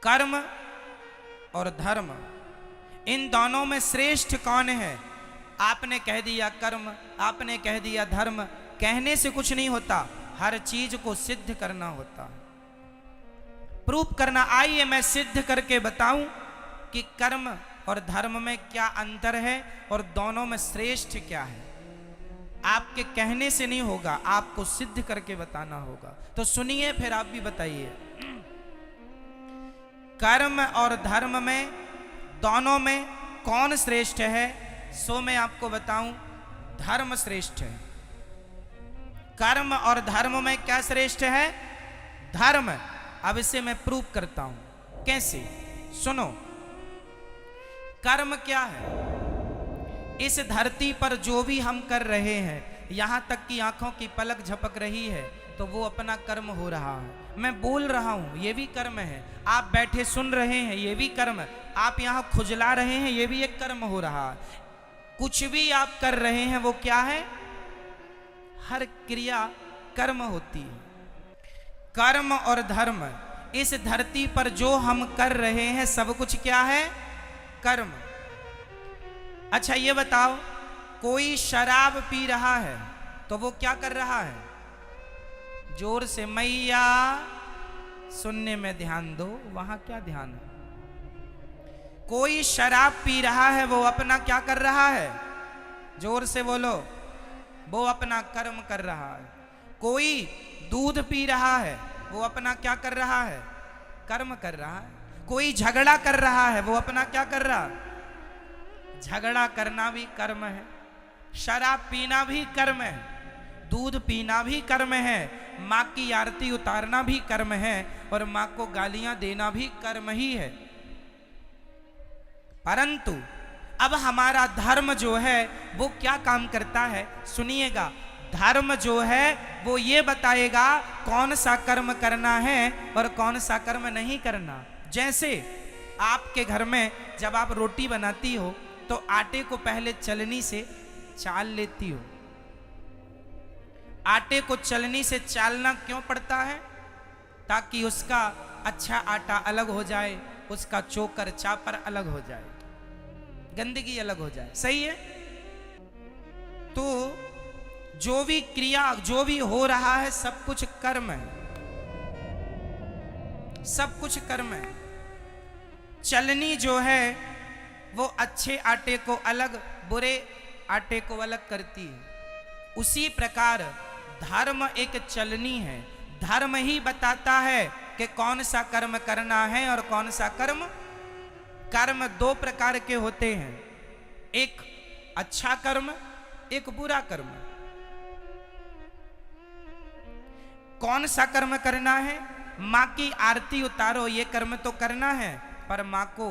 कर्म और धर्म, इन दोनों में श्रेष्ठ कौन है? आपने कह दिया कर्म, आपने कह दिया धर्म। कहने से कुछ नहीं होता, हर चीज को सिद्ध करना होता, प्रूफ करना। आइए मैं सिद्ध करके बताऊं कि कर्म और धर्म में क्या अंतर है और दोनों में श्रेष्ठ क्या है। आपके कहने से नहीं होगा, आपको सिद्ध करके बताना होगा। तो सुनिए, फिर आप भी बताइए। कर्म और धर्म में, दोनों में कौन श्रेष्ठ है? सो मैं आपको बताऊं, धर्म श्रेष्ठ है। कर्म और धर्म में क्या श्रेष्ठ है? धर्म। अब इसे मैं प्रूफ करता हूं। कैसे? सुनो। कर्म क्या है? इस धरती पर जो भी हम कर रहे हैं, यहां तक कि आंखों की पलक झपक रही है, तो वो अपना कर्म हो रहा है। मैं बोल रहा हूं, ये भी कर्म है। आप बैठे सुन रहे हैं, ये भी कर्म। आप यहां खुजला रहे हैं, ये भी एक कर्म हो रहा है। कुछ भी आप कर रहे हैं, वो क्या है? हर क्रिया कर्म होती है। कर्म और धर्म, इस धरती पर जो हम कर रहे हैं, सब कुछ क्या है? कर्म। अच्छा ये बताओ, कोई शराब पी रहा है तो वो क्या कर रहा है? जोर से मैया, सुनने में ध्यान दो, वहां क्या ध्यान है? कोई शराब पी रहा है, वो अपना क्या कर रहा है? जोर से बोलो। वो अपना कर्म कर रहा है। कोई दूध पी रहा है, वो अपना क्या कर रहा है? कर्म कर रहा है। कोई झगड़ा कर रहा है, वो अपना क्या कर रहा है? झगड़ा करना भी कर्म है, शराब पीना भी कर्म है, दूध पीना भी कर्म है, माँ की आरती उतारना भी कर्म है, और माँ को गालियां देना भी कर्म ही है। परंतु अब हमारा धर्म जो है वो क्या काम करता है? सुनिएगा। धर्म जो है वो ये बताएगा कौन सा कर्म करना है और कौन सा कर्म नहीं करना। जैसे आपके घर में जब आप रोटी बनाती हो तो आटे को पहले चलनी से चाल लेती हो। आटे को चलनी से चालना क्यों पड़ता है? ताकि उसका अच्छा आटा अलग हो जाए, उसका चोकर चापर अलग हो जाए, गंदगी अलग हो जाए। सही है? तो जो भी क्रिया, जो भी हो रहा है, सब कुछ कर्म है, सब कुछ कर्म है। चलनी जो है वो अच्छे आटे को अलग, बुरे आटे को अलग करती है। उसी प्रकार धर्म एक चलनी है। धर्म ही बताता है कि कौन सा कर्म करना है और कौन सा कर्म। कर्म दो प्रकार के होते हैं, एक अच्छा कर्म, एक बुरा कर्म। कौन सा कर्म करना है? माँ की आरती उतारो, ये कर्म तो करना है, पर माँ को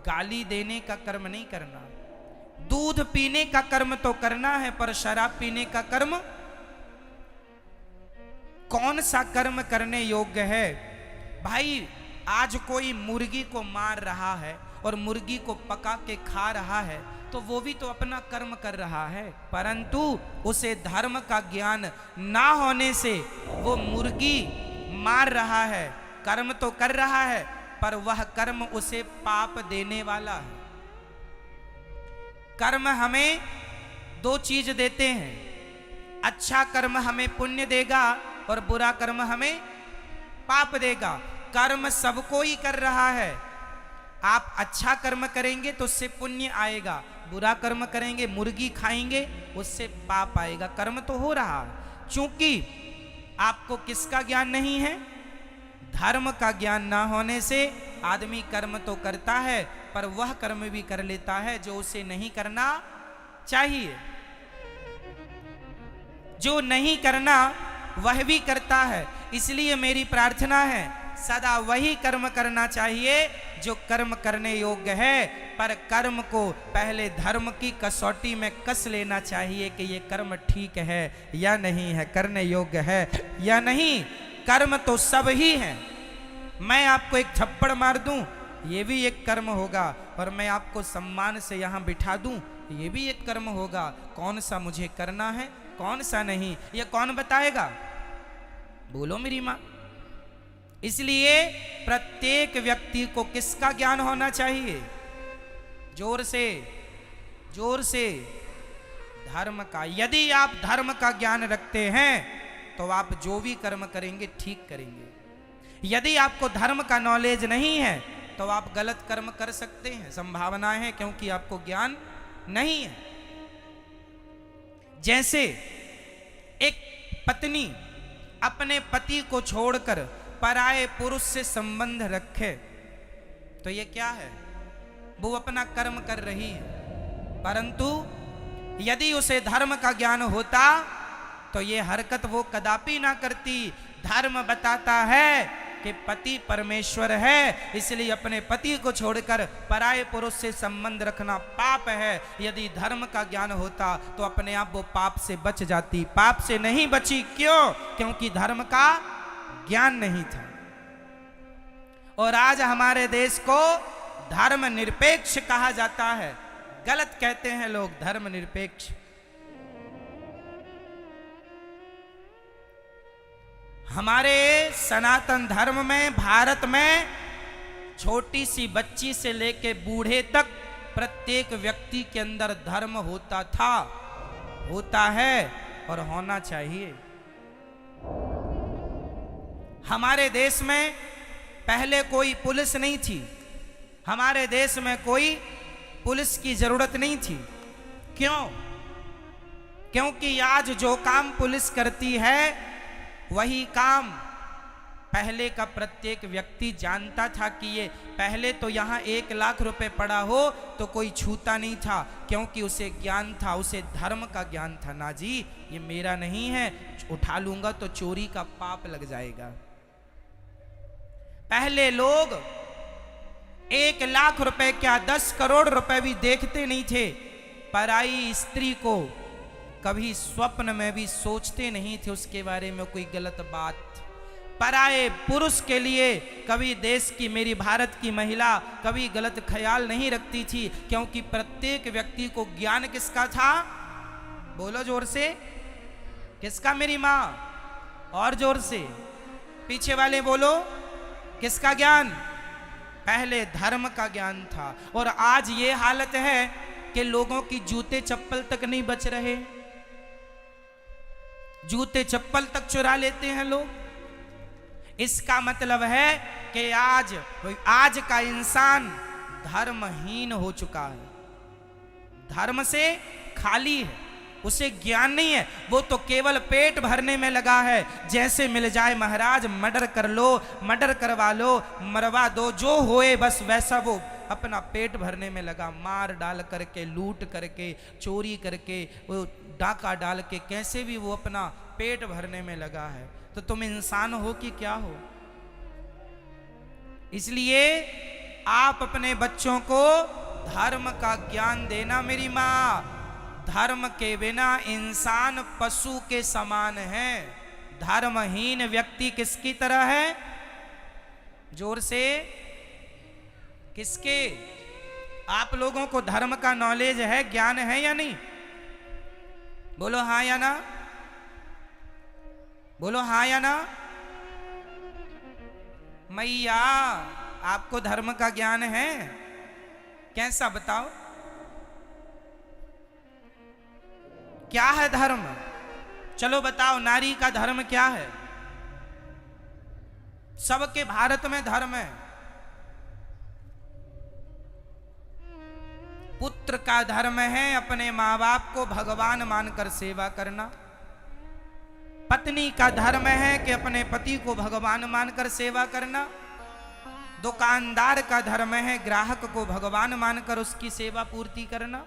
गाली देने का कर्म नहीं करना। दूध पीने का कर्म तो करना है, पर शराब पीने का कर्म। कौन सा कर्म करने योग्य है? भाई आज कोई मुर्गी को मार रहा है और मुर्गी को पका के खा रहा है, तो वो भी तो अपना कर्म कर रहा है, परंतु उसे धर्म का ज्ञान ना होने से वो मुर्गी मार रहा है। कर्म तो कर रहा है, पर वह कर्म उसे पाप देने वाला है। कर्म हमें दो चीज देते हैं, अच्छा कर्म हमें पुण्य देगा और बुरा कर्म हमें पाप देगा। कर्म सबको ही कर रहा है। आप अच्छा कर्म करेंगे तो उससे पुण्य आएगा, बुरा कर्म करेंगे, मुर्गी खाएंगे, उससे पाप आएगा। कर्म तो हो रहा है। चूंकि आपको किसका ज्ञान नहीं है? धर्म का ज्ञान ना होने से आदमी कर्म तो करता है, पर वह कर्म भी कर लेता है जो उसे नहीं करना चाहिए। जो नहीं करना वह भी करता है। इसलिए मेरी प्रार्थना है, सदा वही कर्म करना चाहिए जो कर्म करने योग्य है, पर कर्म को पहले धर्म की कसौटी में कस लेना चाहिए कि ये कर्म ठीक है या नहीं है, करने योग्य है या नहीं। कर्म तो सब ही है। मैं आपको एक थप्पड़ मार दूं, ये भी एक कर्म होगा, और मैं आपको सम्मान से यहां बिठा दूं, ये भी एक कर्म होगा। कौन सा मुझे करना है, कौन सा नहीं, ये कौन बताएगा? बोलो मेरी माँ। इसलिए प्रत्येक व्यक्ति को किसका ज्ञान होना चाहिए? जोर से, जोर से, धर्म का। यदि आप धर्म का ज्ञान रखते हैं तो आप जो भी कर्म करेंगे ठीक करेंगे। यदि आपको धर्म का नॉलेज नहीं है तो आप गलत कर्म कर सकते हैं, संभावना है, क्योंकि आपको ज्ञान नहीं है। जैसे एक पत्नी अपने पति को छोड़कर पराये पुरुष से संबंध रखे तो ये क्या है? वो अपना कर्म कर रही है। परंतु यदि उसे धर्म का ज्ञान होता तो ये हरकत वो कदापि ना करती। धर्म बताता है कि पति परमेश्वर है, इसलिए अपने पति को छोड़कर पराये पुरुष से संबंध रखना पाप है। यदि धर्म का ज्ञान होता तो अपने आप वो पाप से बच जाती। पाप से नहीं बची, क्यों? क्योंकि धर्म का ज्ञान नहीं था। और आज हमारे देश को धर्म निरपेक्ष कहा जाता है। गलत कहते हैं लोग, धर्म निरपेक्ष। हमारे सनातन धर्म में, भारत में, छोटी सी बच्ची से लेके बूढ़े तक प्रत्येक व्यक्ति के अंदर धर्म होता था, होता है और होना चाहिए। हमारे देश में पहले कोई पुलिस नहीं थी। हमारे देश में कोई पुलिस की जरूरत नहीं थी। क्यों? क्योंकि आज जो काम पुलिस करती है वही काम पहले का प्रत्येक व्यक्ति जानता था कि ये पहले तो यहाँ 1 लाख रुपए पड़ा हो तो कोई छूता नहीं था, क्योंकि उसे ज्ञान था, उसे धर्म का ज्ञान था। ना जी, ये मेरा नहीं है, उठा लूंगा तो चोरी का पाप लग जाएगा। पहले लोग 1 लाख रुपए क्या 10 करोड़ रुपए भी देखते नहीं थे। पराई स्त्री को कभी स्वप्न में भी सोचते नहीं थे उसके बारे में कोई गलत बात। पराये पुरुष के लिए कभी देश की, मेरी भारत की महिला कभी गलत ख्याल नहीं रखती थी, क्योंकि प्रत्येक व्यक्ति को ज्ञान किसका था? बोलो जोर से, किसका? मेरी माँ। और जोर से, पीछे वाले बोलो, किसका ज्ञान? पहले धर्म का ज्ञान था। और आज ये हालत है कि लोगों की जूते चप्पल तक नहीं बच रहे। जूते चप्पल तक चुरा लेते हैं लोग। इसका मतलब है कि आज का इंसान धर्महीन हो चुका है, धर्म से खाली है, उसे ज्ञान नहीं है। वो तो केवल पेट भरने में लगा है। जैसे मिल जाए महाराज मर्डर कर लो, मर्डर करवा लो, मरवा दो, जो होए बस वैसा वो अपना पेट भरने में लगा। मार डाल करके, लूट करके, चोरी करके, वो डाका डाल के, कैसे भी वो अपना पेट भरने में लगा है। तो तुम इंसान हो कि क्या हो? इसलिए आप अपने बच्चों को धर्म का ज्ञान देना मेरी माँ। धर्म के बिना इंसान पशु के समान है। धर्महीन व्यक्ति किसकी तरह है? जोर से, किसके? आप लोगों को धर्म का नॉलेज है, ज्ञान है या नहीं? बोलो हाँ या ना, बोलो हाँ या ना। मैया, आपको धर्म का ज्ञान है? कैसा बताओ, क्या है धर्म? चलो बताओ, नारी का धर्म क्या है? सबके भारत में धर्म है। पुत्र का धर्म है अपने माँ बाप को भगवान मानकर सेवा करना। पत्नी का धर्म है कि अपने पति को भगवान मानकर सेवा करना। दुकानदार का धर्म है ग्राहक को भगवान मानकर उसकी सेवा पूर्ति करना।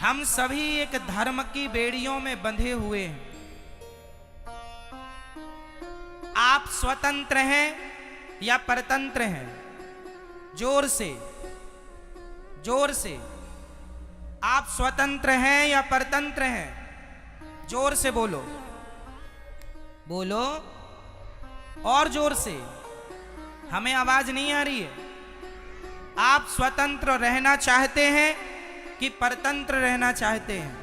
हम सभी एक धर्म की बेड़ियों में बंधे हुए हैं। आप स्वतंत्र हैं या परतंत्र हैं? जोर से, जोर से। आप स्वतंत्र हैं या परतंत्र हैं? जोर से बोलो, बोलो और जोर से, हमें आवाज नहीं आ रही है। आप स्वतंत्र रहना चाहते हैं कि परतंत्र रहना चाहते हैं?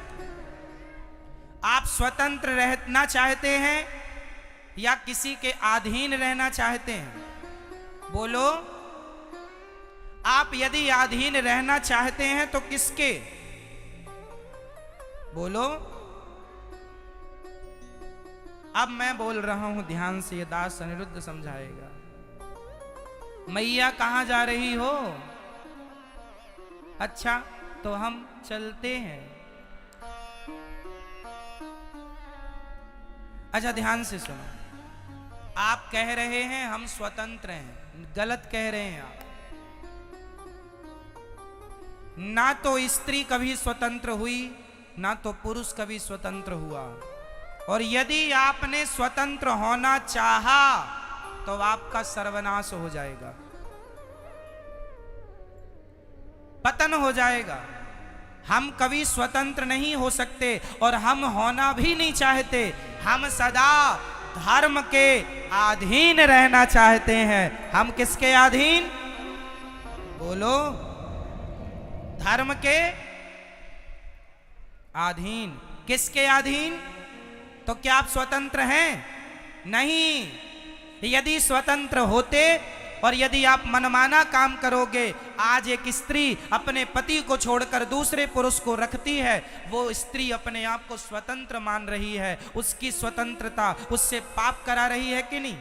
आप स्वतंत्र रहना चाहते हैं या किसी के अधीन रहना चाहते हैं? बोलो। आप यदि अधीन रहना चाहते हैं तो किसके? बोलो। अब मैं बोल रहा हूं, ध्यान से, ये दास अनिरुद्ध समझाएगा। मैया कहां जा रही हो? अच्छा, तो हम चलते हैं। अच्छा, ध्यान से सुनो। आप कह रहे हैं हम स्वतंत्र हैं, गलत कह रहे हैं आप। ना तो स्त्री कभी स्वतंत्र हुई, ना तो पुरुष कभी स्वतंत्र हुआ। और यदि आपने स्वतंत्र होना चाहा तो आपका सर्वनाश हो जाएगा, पतन हो जाएगा। हम कभी स्वतंत्र नहीं हो सकते और हम होना भी नहीं चाहते। हम सदा धर्म के अधीन रहना चाहते हैं। हम किसके अधीन? बोलो। धर्म के अधीन। किसके अधीन? तो क्या आप स्वतंत्र हैं? नहीं। यदि स्वतंत्र होते और यदि आप मनमाना काम करोगे, आज एक स्त्री अपने पति को छोड़कर दूसरे पुरुष को रखती है, वो स्त्री अपने आप को स्वतंत्र मान रही है। उसकी स्वतंत्रता उससे पाप करा रही है कि नहीं?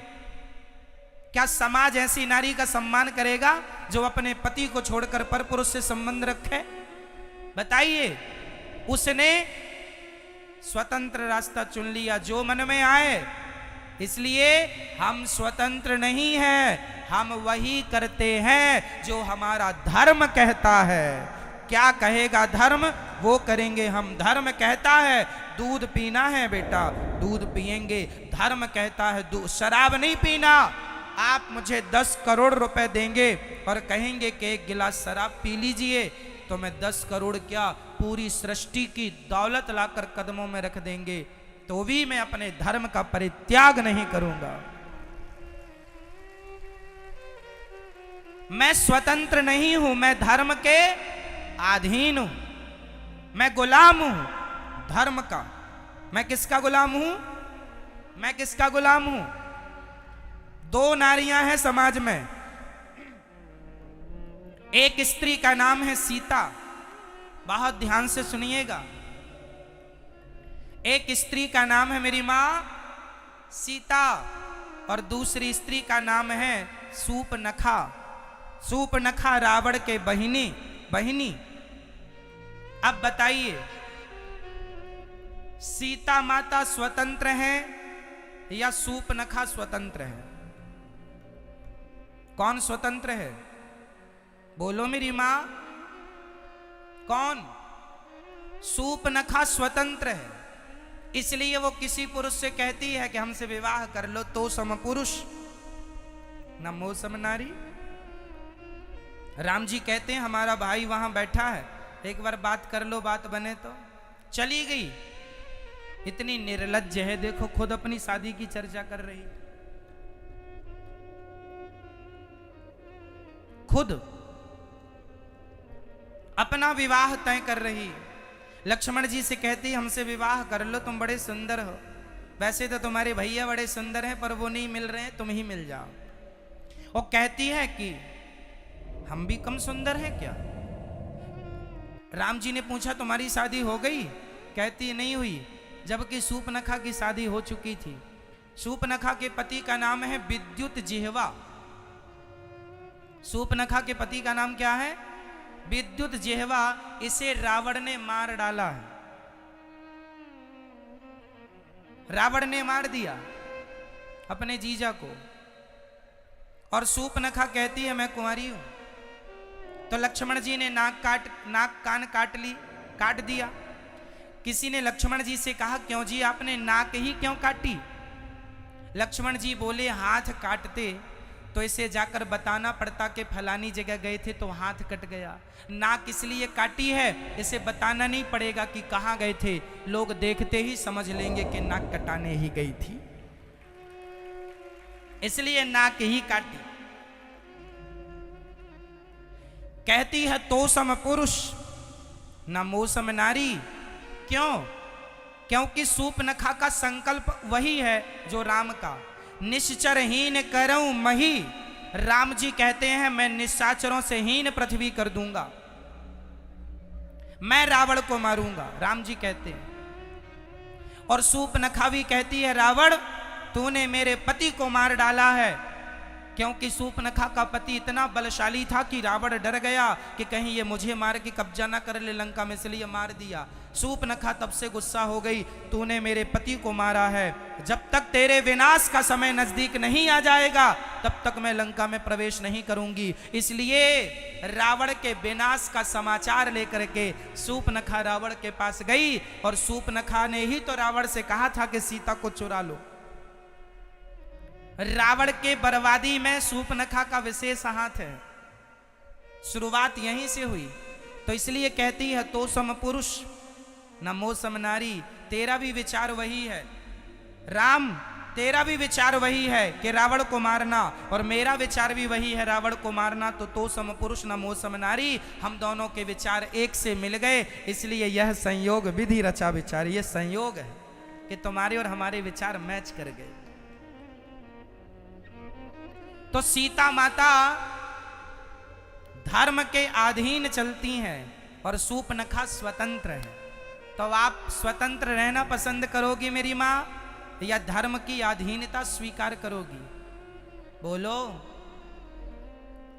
क्या समाज ऐसी नारी का सम्मान करेगा जो अपने पति को छोड़कर पर पुरुष से संबंध रखे? बताइए। उसने स्वतंत्र रास्ता चुन लिया, जो मन में आए। इसलिए हम स्वतंत्र नहीं हैं, हम वही करते हैं जो हमारा धर्म कहता है। क्या कहेगा धर्म, वो करेंगे हम। धर्म कहता है दूध पीना है बेटा, दूध पिएंगे। धर्म कहता है शराब नहीं पीना। आप मुझे 10 करोड़ रुपए देंगे और कहेंगे कि एक गिलास शराब पी लीजिए, तो मैं 10 करोड़ क्या, पूरी सृष्टि की दौलत लाकर कदमों में रख देंगे, तो भी मैं अपने धर्म का परित्याग नहीं करूंगा। मैं स्वतंत्र नहीं हूं, मैं धर्म के अधीन हूं। मैं गुलाम हूं धर्म का। मैं किसका गुलाम हूं? मैं किसका गुलाम हूं? 2 नारियां हैं समाज में। एक स्त्री का नाम है सीता, बहुत ध्यान से सुनिएगा। एक स्त्री का नाम है मेरी मां सीता, और दूसरी स्त्री का नाम है सूपनखा। सूपनखा रावण के बहिनी। अब बताइए, सीता माता स्वतंत्र है या सूपनखा स्वतंत्र है? कौन स्वतंत्र है? बोलो मेरी मां। कौन? सूपनखा स्वतंत्र है। इसलिए वो किसी पुरुष से कहती है कि हमसे विवाह कर लो, तो सम पुरुष न मोह सम नारी। राम जी कहते हैं हमारा भाई वहां बैठा है, एक बार बात कर लो, बात बने तो। चली गई। इतनी निर्लज्ज है, देखो खुद अपनी शादी की चर्चा कर रही, खुद अपना विवाह तय कर रही। लक्ष्मण जी से कहती हमसे विवाह कर लो, तुम बड़े सुंदर हो। वैसे तो तुम्हारे भैया बड़े सुंदर हैं, पर वो नहीं मिल रहे हैं, तुम ही मिल जाओ। वो कहती है कि हम भी कम सुंदर हैं क्या? राम जी ने पूछा तुम्हारी शादी हो गई? कहती नहीं हुई, जबकि सूपनखा की शादी हो चुकी थी। सूपनखा के पति का नाम है विद्युत जिह्वा। सूपनखा के पति का नाम क्या है? विद्युत जिह्वा। इसे रावण ने मार डाला है। रावण ने मार दिया अपने जीजा को। और सूपनखा कहती है मैं कुंवारी हूं। तो लक्ष्मण जी ने नाक कान काट दिया। किसी ने लक्ष्मण जी से कहा क्यों जी आपने नाक ही क्यों काटी? लक्ष्मण जी बोले हाथ काटते तो इसे जाकर बताना पड़ता कि फलानी जगह गए थे तो हाथ कट गया। नाक इसलिए काटी है, इसे बताना नहीं पड़ेगा कि कहां गए थे, लोग देखते ही समझ लेंगे कि नाक कटाने ही गई थी, इसलिए नाक ही काटी। कहती है तो सम पुरुष न मोसम नारी। क्यों? क्योंकि सूपनखा का संकल्प वही है जो राम का, निश्चरहीन करऊं मही। राम जी कहते हैं मैं निशाचरों से हीन पृथ्वी कर दूंगा, मैं रावण को मारूंगा, राम जी कहते हैं। और सूपनखा भी कहती है रावण तूने मेरे पति को मार डाला है, क्योंकि सूपनखा का पति इतना बलशाली था कि रावण डर गया कि कहीं ये मुझे मार के कब्जा ना कर ले लंका में, इसलिए मार दिया। सूपनखा तब से गुस्सा हो गई, तूने मेरे पति को मारा है, जब तक तेरे विनाश का समय नजदीक नहीं आ जाएगा तब तक मैं लंका में प्रवेश नहीं करूंगी। इसलिए रावण के विनाश का समाचार लेकर के सूपनखा रावण के पास गई, और सूपनखा ने ही तो रावण से कहा था कि सीता को चुरा लो। रावण के बर्बादी में सूपनखा का विशेष हाथ है, शुरुआत यहीं से हुई। तो इसलिए कहती है तो सम पुरुष न मोह सम नारी, तेरा भी विचार वही है राम, तेरा भी विचार वही है कि रावण को मारना, और मेरा विचार भी वही है रावण को मारना। तो सम पुरुष न मोह सम नारी, हम दोनों के विचार एक से मिल गए, इसलिए यह संयोग विधि रचा विचार। यह संयोग है कि तुम्हारे और हमारे विचार मैच कर गए। तो सीता माता धर्म के अधीन चलती हैं और सूपनखा स्वतंत्र है। तो आप स्वतंत्र रहना पसंद करोगी मेरी माँ, या धर्म की अधीनता स्वीकार करोगी? बोलो।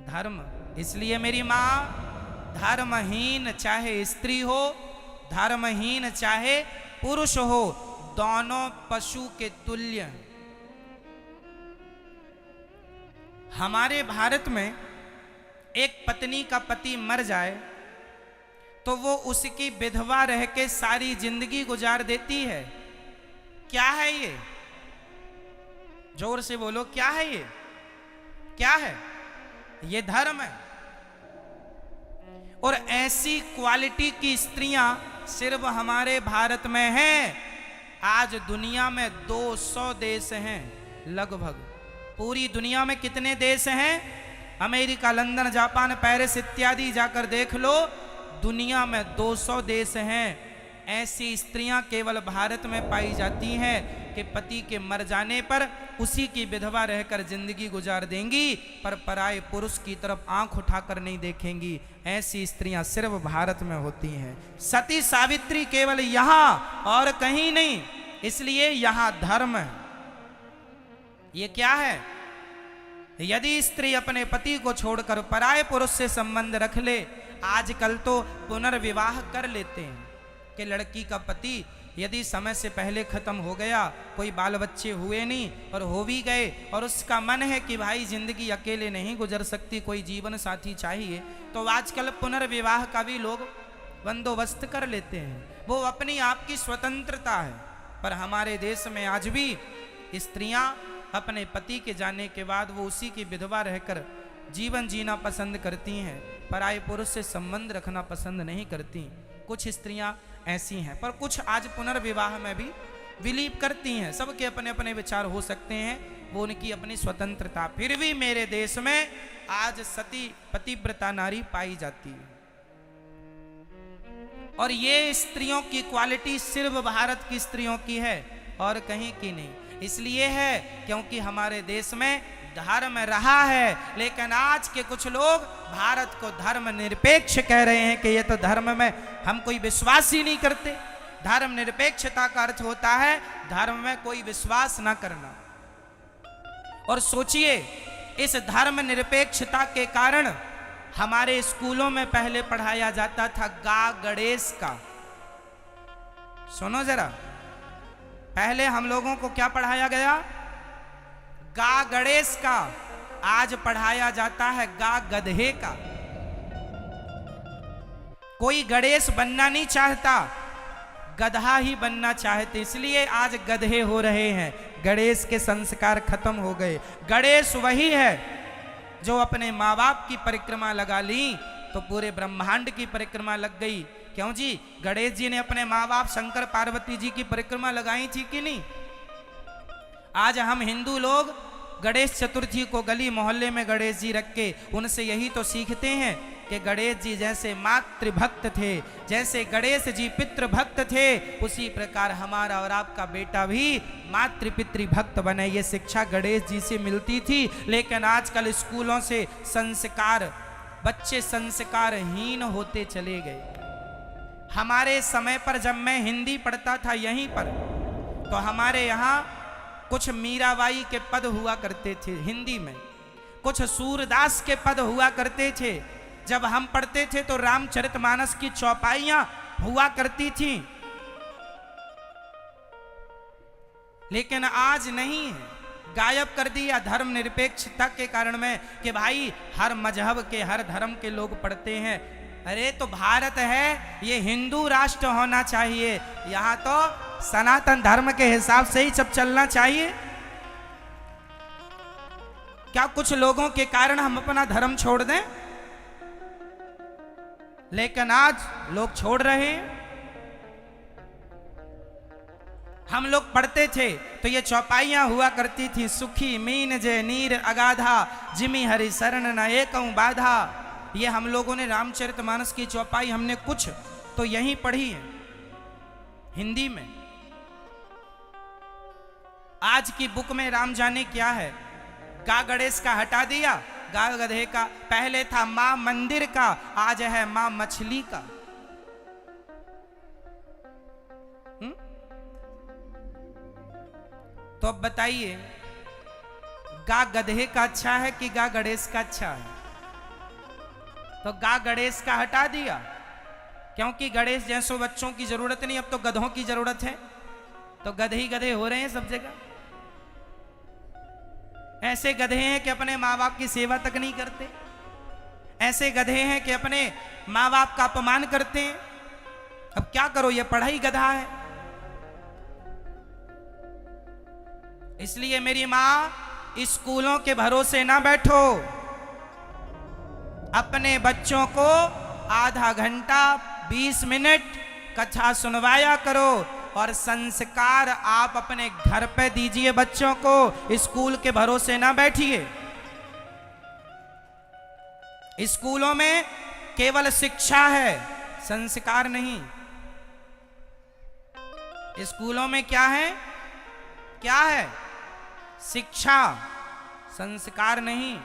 धर्म। इसलिए मेरी माँ धर्महीन चाहे स्त्री हो, धर्महीन चाहे पुरुष हो, दोनों पशु के तुल्य हैं। हमारे भारत में एक पत्नी का पति मर जाए तो वो उसकी विधवा रह के सारी जिंदगी गुजार देती है। क्या है ये? जोर से बोलो, क्या है ये? क्या है ये? धर्म है। और ऐसी क्वालिटी की स्त्रियां सिर्फ हमारे भारत में हैं। आज दुनिया में 200 देश हैं लगभग। पूरी दुनिया में कितने देश हैं? अमेरिका, लंदन, जापान, पेरिस इत्यादि जाकर देख लो, दुनिया में 200 देश हैं। ऐसी स्त्रियां केवल भारत में पाई जाती हैं कि पति के मर जाने पर उसी की विधवा रहकर जिंदगी गुजार देंगी, पर पराये पुरुष की तरफ आंख उठाकर नहीं देखेंगी। ऐसी स्त्रियां सिर्फ भारत में होती हैं। सती सावित्री केवल यहां और कहीं नहीं, इसलिए यहां धर्म है। ये क्या है? यदि स्त्री अपने पति को छोड़कर पराये पुरुष से संबंध रख ले, आजकल तो पुनर्विवाह कर लेते हैं कि लड़की का पति यदि समय से पहले खत्म हो गया, कोई बाल बच्चे हुए नहीं और हो भी गए, और उसका मन है कि भाई जिंदगी अकेले नहीं गुजर सकती, कोई जीवन साथी चाहिए, तो आजकल पुनर्विवाह का भी लोग बंदोबस्त कर लेते हैं। वो अपनी आप की स्वतंत्रता है। पर हमारे देश में आज भी स्त्रियां अपने पति के जाने के बाद वो उसी की विधवा रहकर जीवन जीना पसंद करती हैं, पराये पुरुष से संबंध रखना पसंद नहीं करती। कुछ स्त्रियां ऐसी हैं, पर कुछ आज पुनर्विवाह में भी बिलीव करती हैं। सबके अपने अपने विचार हो सकते हैं, वो उनकी अपनी स्वतंत्रता। फिर भी मेरे देश में आज सती पतिव्रता नारी पाई जाती है, और ये स्त्रियों की क्वालिटी सिर्फ भारत की स्त्रियों की है और कहीं की नहीं। इसलिए है क्योंकि हमारे देश में धर्म रहा है, लेकिन आज के कुछ लोग भारत को धर्म निरपेक्ष कह रहे हैं कि ये तो धर्म में हम कोई विश्वास ही नहीं करते। धर्म निरपेक्षता का अर्थ होता है धर्म में कोई विश्वास ना करना। और सोचिए, इस धर्म निरपेक्षता के कारण हमारे स्कूलों में पहले पढ़ाया जाता था गा गणेश का। सुनो जरा, पहले हम लोगों को क्या पढ़ाया गया? गा गणेश का। आज पढ़ाया जाता है गा गधे का। कोई गणेश बनना नहीं चाहता, गधा ही बनना चाहते, इसलिए आज गधे हो रहे हैं। गणेश के संस्कार खत्म हो गए। गणेश वही है जो अपने माँ बाप की परिक्रमा लगा ली तो पूरे ब्रह्मांड की परिक्रमा लग गई। क्यों जी? गणेश जी ने अपने माँ बाप शंकर पार्वती जी की परिक्रमा लगाई थी कि नहीं? आज हम हिंदू लोग गणेश चतुर्थी को गली मोहल्ले में गणेश जी रख के उनसे यही तो सीखते हैं कि गणेश जी जैसे मातृभक्त थे, जैसे गणेश जी पितृभक्त थे, उसी प्रकार हमारा और आपका बेटा भी मातृ पितृभक्त बने। ये शिक्षा गणेश जी से मिलती थी। लेकिन आजकल स्कूलों से संस्कार, बच्चे संस्कारहीन होते चले गए। हमारे समय पर जब मैं हिंदी पढ़ता था यहीं पर, तो हमारे यहाँ कुछ मीराबाई के पद हुआ करते थे हिंदी में, कुछ सूरदास के पद हुआ करते थे। जब हम पढ़ते थे तो रामचरितमानस की चौपाइयां हुआ करती थी। लेकिन आज नहीं है, गायब कर दिया धर्म निरपेक्षता के कारण में कि भाई हर मजहब के, हर धर्म के लोग पढ़ते हैं। अरे तो भारत है, ये हिंदू राष्ट्र होना चाहिए, यहां तो सनातन धर्म के हिसाब से ही सब चलना चाहिए। क्या कुछ लोगों के कारण हम अपना धर्म छोड़ दें? लेकिन आज लोग छोड़ रहे हैं। हम लोग पढ़ते थे तो ये चौपाइयां हुआ करती थी, सुखी मीन जे नीर अगाधा, जिमी हरि शरण न एकं बाधा। ये हम लोगों ने रामचरितमानस की चौपाई हमने कुछ तो यहीं पढ़ी है हिंदी में। आज की बुक में राम जाने क्या है, गा गणेश का हटा दिया, गा गधे का। पहले था मां मंदिर का, आज है मां मछली का। तो अब बताइए, गा गधे का अच्छा है कि गा गणेश का अच्छा है? तो गा गणेश का हटा दिया, क्योंकि गणेश जैसों बच्चों की जरूरत नहीं, अब तो गधों की जरूरत है। तो गधे ही गधे हो रहे हैं सब जगह। ऐसे गधे हैं कि अपने माँ बाप की सेवा तक नहीं करते, ऐसे गधे हैं कि अपने माँ बाप का अपमान करते हैं। अब क्या करो, ये पढ़ाई गधा है। इसलिए मेरी मां, स्कूलों के भरोसे ना बैठो, अपने बच्चों को आधा घंटा 20 मिनट कथा सुनवाया करो, और संस्कार आप अपने घर पे दीजिए बच्चों को, स्कूल के भरोसे ना बैठिए। स्कूलों में केवल शिक्षा है, संस्कार नहीं। स्कूलों में क्या है? क्या है? शिक्षा, संस्कार नहीं।